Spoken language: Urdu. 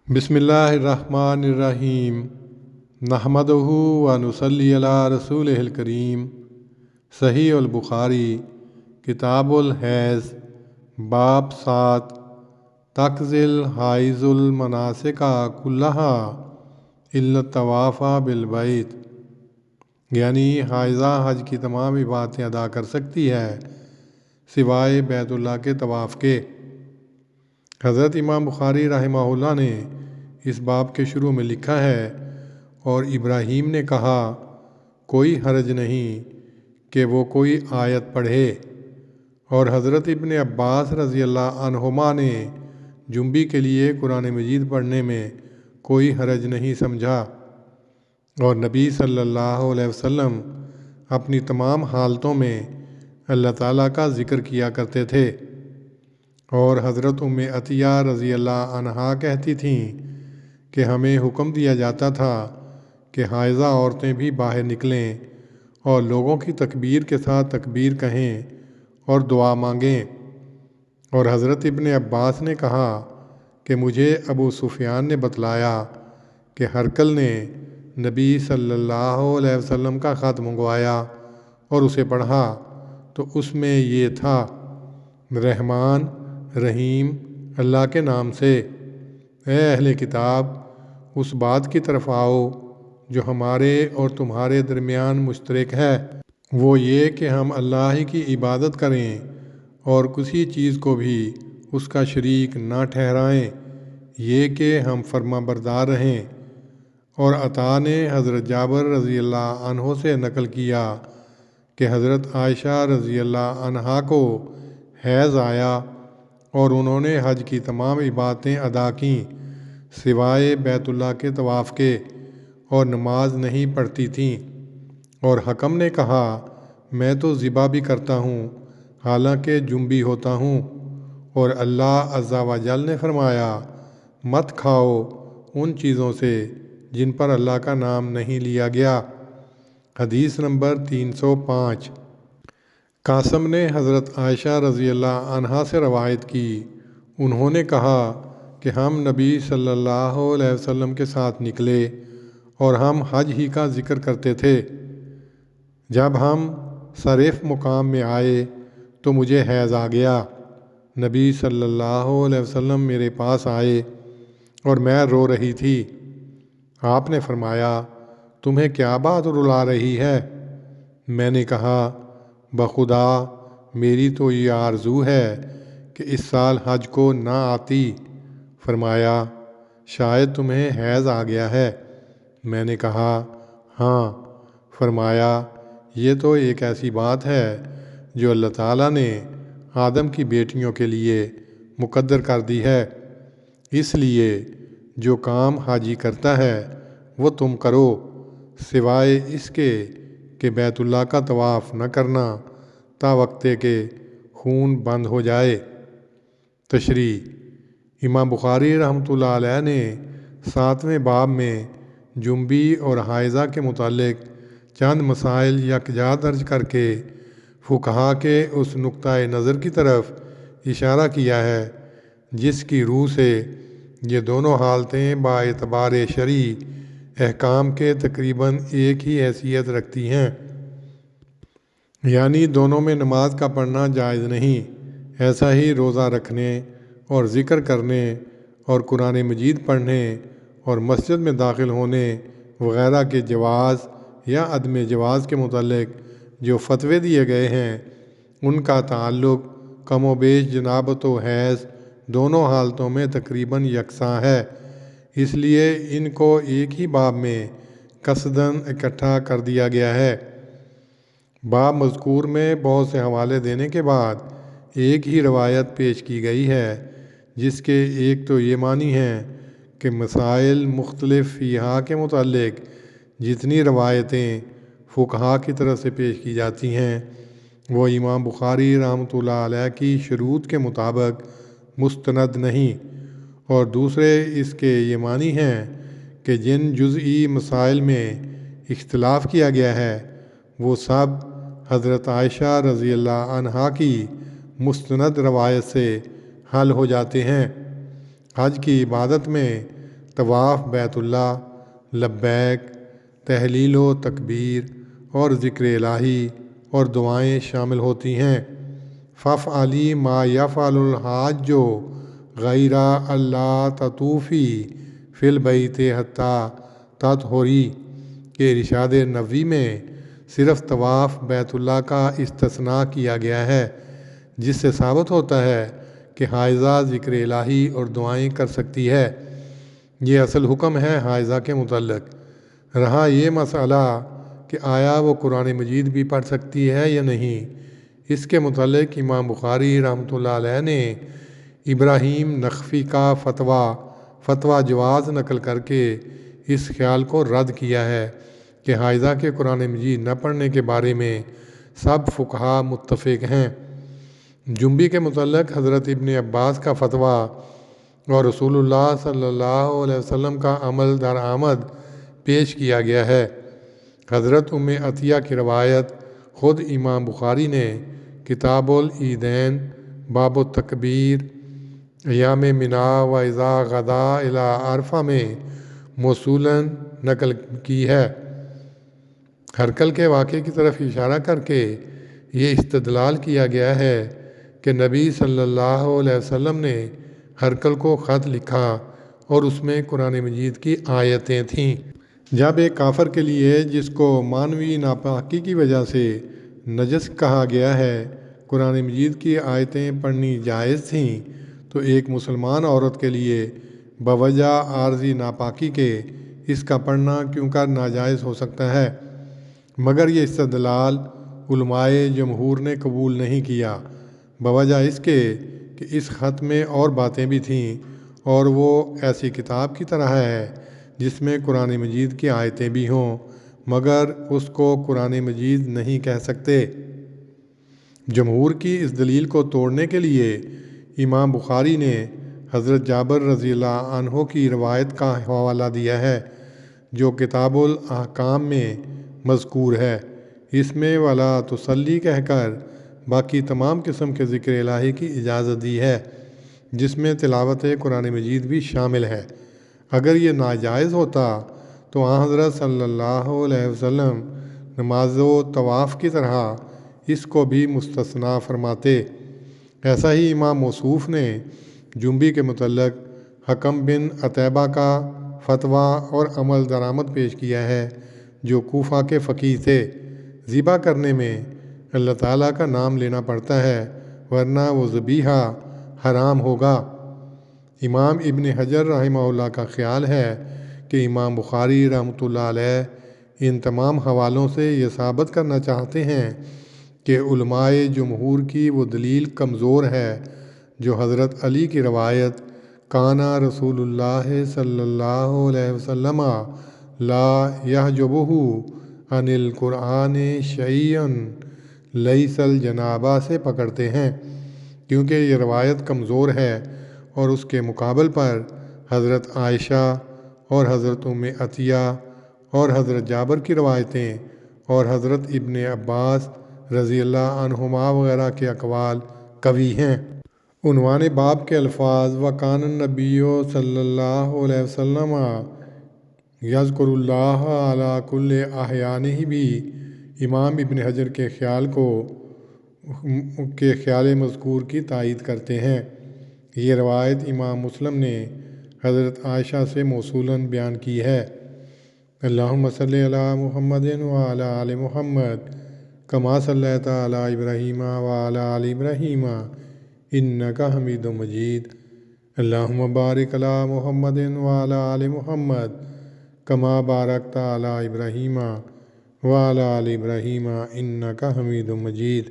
بسم اللہ الرحمن الرحیم نحمدہ و نصلی علی رسولہ الکریم۔ صحیح البخاری کتاب الحیض باب 7 تقضی حائض المناسک کلہا الا الطواف بالبیت، یعنی حائضہ حج کی تمام عبادتیں ادا کر سکتی ہے سوائے بیت اللہ کے طواف کے۔ حضرت امام بخاری رحمہ اللہ نے اس باب کے شروع میں لکھا ہے، اور ابراہیم نے کہا کوئی حرج نہیں کہ وہ کوئی آیت پڑھے، اور حضرت ابن عباس رضی اللہ عنہما نے جنبی کے لیے قرآن مجید پڑھنے میں کوئی حرج نہیں سمجھا، اور نبی صلی اللہ علیہ وسلم اپنی تمام حالتوں میں اللہ تعالیٰ کا ذکر کیا کرتے تھے۔ اور حضرت ام عطیہ رضی اللہ عنہا کہتی تھیں کہ ہمیں حکم دیا جاتا تھا کہ حائضہ عورتیں بھی باہر نکلیں اور لوگوں کی تکبیر کے ساتھ تکبیر کہیں اور دعا مانگیں۔ اور حضرت ابن عباس نے کہا کہ مجھے ابو سفیان نے بتلایا کہ ہرقل نے نبی صلی اللہ علیہ وسلم کا خط منگوایا اور اسے پڑھا، تو اس میں یہ تھا: رحمان رحیم اللہ کے نام سے، اے اہل کتاب، اس بات کی طرف آؤ جو ہمارے اور تمہارے درمیان مشترک ہے، وہ یہ کہ ہم اللہ ہی کی عبادت کریں اور کسی چیز کو بھی اس کا شریک نہ ٹھہرائیں، یہ کہ ہم فرما بردار رہیں۔ اور عطا نے حضرت جابر رضی اللہ عنہ سے نقل کیا کہ حضرت عائشہ رضی اللہ عنہا کو حیض آیا اور انہوں نے حج کی تمام عبادتیں ادا کیں سوائے بیت اللہ کے طواف کے، اور نماز نہیں پڑھتی تھیں۔ اور حکم نے کہا میں تو ذبح بھی کرتا ہوں حالانکہ جنبی ہوتا ہوں، اور اللہ عز و جل نے فرمایا مت کھاؤ ان چیزوں سے جن پر اللہ کا نام نہیں لیا گیا۔ حدیث نمبر 305۔ قاسم نے حضرت عائشہ رضی اللہ عنہا سے روایت کی، انہوں نے کہا کہ ہم نبی صلی اللہ علیہ وسلم کے ساتھ نکلے اور ہم حج ہی کا ذکر کرتے تھے۔ جب ہم صریف مقام میں آئے تو مجھے حیض آ گیا۔ نبی صلی اللہ علیہ وسلم میرے پاس آئے اور میں رو رہی تھی۔ آپ نے فرمایا تمہیں کیا بات رلا رہی ہے؟ میں نے کہا بخدا میری تو یہ آرزو ہے کہ اس سال حج کو نہ آتی۔ فرمایا شاید تمہیں حیض آ گیا ہے؟ میں نے کہا ہاں۔ فرمایا یہ تو ایک ایسی بات ہے جو اللہ تعالیٰ نے آدم کی بیٹیوں کے لیے مقدر کر دی ہے، اس لیے جو کام حاجی کرتا ہے وہ تم کرو سوائے اس کے کہ بیت اللہ کا طواف نہ کرنا تا وقتے کہ خون بند ہو جائے۔ تشریح: امام بخاری رحمۃ اللہ علیہ نے 7ویں باب میں جنبی اور حائضہ کے متعلق چند مسائل یکجا درج کر کے فقہا کے اس نقطۂ نظر کی طرف اشارہ کیا ہے جس کی روح سے یہ دونوں حالتیں باعتبار شرعی احکام کے تقریباً ایک ہی حیثیت رکھتی ہیں، یعنی دونوں میں نماز کا پڑھنا جائز نہیں، ایسا ہی روزہ رکھنے اور ذکر کرنے اور قرآن مجید پڑھنے اور مسجد میں داخل ہونے وغیرہ کے جواز یا عدم جواز کے متعلق جو فتوے دیے گئے ہیں ان کا تعلق کم و بیش جنابت و حیض دونوں حالتوں میں تقریباً یکساں ہے، اس لیے ان کو ایک ہی باب میں قصداً اکٹھا کر دیا گیا ہے۔ باب مذکور میں بہت سے حوالے دینے کے بعد ایک ہی روایت پیش کی گئی ہے جس کے ایک تو یہ معنی ہے کہ مسائل مختلف فیہا کے متعلق جتنی روایتیں فقہا کی طرف سے پیش کی جاتی ہیں وہ امام بخاری رحمۃ اللہ علیہ کی شروط کے مطابق مستند نہیں، اور دوسرے اس کے یہ معنی ہیں کہ جن جزئی مسائل میں اختلاف کیا گیا ہے وہ سب حضرت عائشہ رضی اللہ عنہا کی مستند روایت سے حل ہو جاتے ہیں۔ حج کی عبادت میں طواف بیت اللہ، لبیک، تحلیل و تکبیر اور ذکر الہی اور دعائیں شامل ہوتی ہیں۔ فافعلی ما یفعل الحاج غیر اللہ تطوفی فی البیت حتی تطہری کے ارشاد نبوی میں صرف طواف بیت اللہ کا استثناء کیا گیا ہے، جس سے ثابت ہوتا ہے کہ حائضہ ذکر الہی اور دعائیں کر سکتی ہے۔ یہ اصل حکم ہے حائضہ کے متعلق۔ رہا یہ مسئلہ کہ آیا وہ قرآن مجید بھی پڑھ سکتی ہے یا نہیں، اس کے متعلق امام بخاری رحمۃ اللہ علیہ نے ابراہیم نخفی کا فتویٰ جواز نقل کر کے اس خیال کو رد کیا ہے کہ حائضہ کے قرآن مجید نہ پڑھنے کے بارے میں سب فقہا متفق ہیں۔ جنبی کے متعلق حضرت ابن عباس کا فتویٰ اور رسول اللہ صلی اللہ علیہ وسلم کا عمل درآمد پیش کیا گیا ہے۔ حضرت ام عطیہ کی روایت خود امام بخاری نے کتاب العیدین باب التکبیر ایام منا و اذا غدا الی عرفہ میں موصولاً نقل کی ہے۔ ہرکل کے واقعے کی طرف اشارہ کر کے یہ استدلال کیا گیا ہے کہ نبی صلی اللہ علیہ وسلم نے ہرکل کو خط لکھا اور اس میں قرآن مجید کی آیتیں تھیں۔ جب ایک کافر کے لیے جس کو معنوی ناپاکی کی وجہ سے نجس کہا گیا ہے قرآن مجید کی آیتیں پڑھنی جائز تھیں، تو ایک مسلمان عورت کے لیے بوجہ عارضی ناپاکی کے اس کا پڑھنا کیوں کر ناجائز ہو سکتا ہے؟ مگر یہ استدلال علماء جمہور نے قبول نہیں کیا، بوجہ اس کے کہ اس خط میں اور باتیں بھی تھیں اور وہ ایسی کتاب کی طرح ہے جس میں قرآن مجید کی آیتیں بھی ہوں، مگر اس کو قرآن مجید نہیں کہہ سکتے۔ جمہور کی اس دلیل کو توڑنے کے لیے امام بخاری نے حضرت جابر رضی اللہ عنہ کی روایت کا حوالہ دیا ہے جو کتاب الاحکام میں مذکور ہے۔ اس میں ولا تصلی کہہ کر باقی تمام قسم کے ذکر الہی کی اجازت دی ہے، جس میں تلاوت قرآن مجید بھی شامل ہے۔ اگر یہ ناجائز ہوتا تو آن حضرت صلی اللہ علیہ وسلم نماز و طواف کی طرح اس کو بھی مستثنیٰ فرماتے۔ ایسا ہی امام موصوف نے جنبی کے متعلق حکم بن عتیبہ کا فتویٰ اور عمل درآمد پیش کیا ہے، جو کوفہ کے فقیہ تھے۔ ذبح کرنے میں اللہ تعالیٰ کا نام لینا پڑتا ہے، ورنہ وہ ذبیحہ حرام ہوگا۔ امام ابن حجر رحمہ اللہ کا خیال ہے کہ امام بخاری رحمۃ اللہ علیہ ان تمام حوالوں سے یہ ثابت کرنا چاہتے ہیں کہ علماء جمہور کی وہ دلیل کمزور ہے جو حضرت علی کی روایت کانا رسول اللہ صلی اللہ علیہ وسلم لا یحجبہ عن القرآن شیئا لیس الجنابہ سے پکڑتے ہیں، کیونکہ یہ روایت کمزور ہے اور اس کے مقابل پر حضرت عائشہ اور حضرت ام عطیہ اور حضرت جابر کی روایتیں اور حضرت ابن عباس رضی اللہ عنہما وغیرہ کے اقوال قوی ہیں۔ عنوان باب کے الفاظ وَكَانَ النَّبِيُّ صلی اللہ علیہ وسلم یذکر اللہ علی کل احیانہ بھی امام ابن حجر کے خیال مذکور کی تائید کرتے ہیں۔ یہ روایت امام مسلم نے حضرت عائشہ سے موصولاً بیان کی ہے۔ اللہم صلی علی محمد وعلی آل محمد کما صلیت علی ابراہیم وعلی آل ابراہیم انک حمید مجید۔ اللہم بارک علی محمد وعلی آل محمد کما بارکت علی ابراہیم وعلی آل ابراہیم انک حمید مجید۔